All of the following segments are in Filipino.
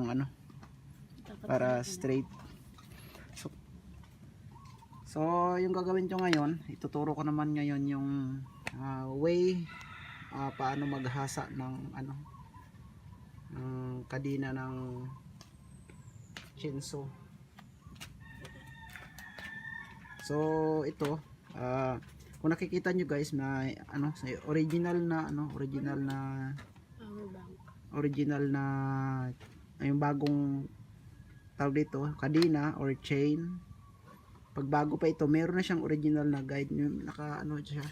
yung ano, para straight. So yung gagawin ko ngayon, ituturo ko naman ngayon yung way paano maghasa ng ano, ng kadina ng chainsaw. So ito kung nakikita nyo guys, may ano, original na yung bagong tawag dito, kadina or chain. Pag bago pa ito, meron na siyang original na guide, naka ano siya,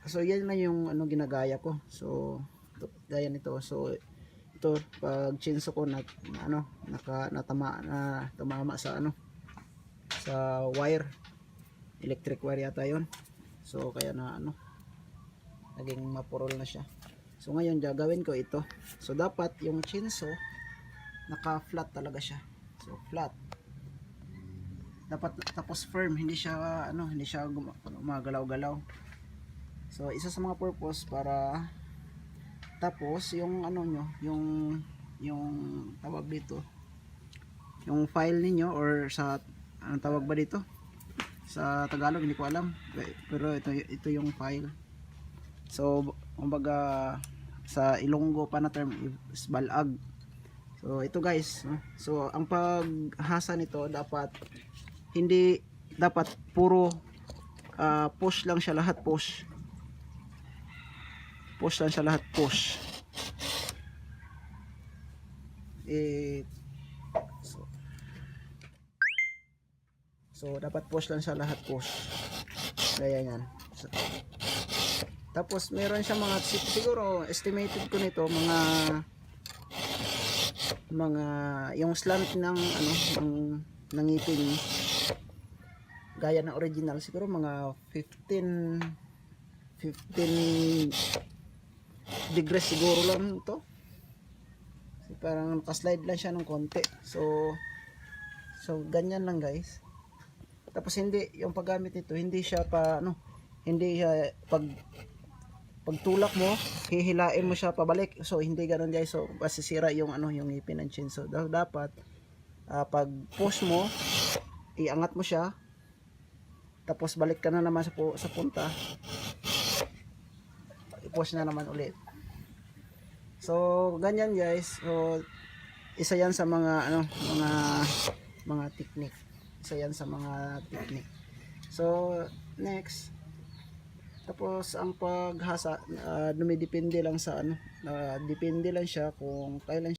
so yan na yung ano ginagaya ko. So gaya nito. So ito, pag chainsaw ko natamama sa ano, sa wire, electric wire yata yon. So kaya na ano, naging mapurol na siya. So ngayon gagawin ko ito. So dapat yung chainsaw naka flat talaga siya. So flat dapat, tapos firm, hindi siya ano, hindi siya gumagalaw-galaw. So isa sa mga purpose para tapos yung ano nyo, yung tawag dito, yung file ninyo, or sa anong tawag ba dito sa Tagalog, hindi ko alam, pero ito yung file. So kumbaga sa Ilonggo pa na term is balag. So ito guys, so ang paghasa nito dapat hindi dapat puro push lang siya lahat, push lang siya lahat, push. So dapat push lang siya lahat, push. Gaya yan. So, tapos meron siya mga, siguro estimated ko nito mga yung slant ng ano, ng ngipin gaya ng original, siguro mga 15 degrees siguro lang ito. So, parang nakaslide lang siya ng konti. So ganyan lang guys. Tapos hindi, yung paggamit nito, hindi siya pa ano, hindi siya pagtulak mo, hihilain mo siya pabalik. So hindi ganoon guys. So masisira yung ano, yung ngipin ng chainsaw. So dapat pag push mo, iangat mo siya, tapos balik ka na naman sa punta, i-push na naman ulit. So ganyan guys. So isa yan sa mga ano, mga technique. Isa yan sa mga technique. So next, tapos ang paghasa dumidepende lang sa ano, depende lang siya kung kailan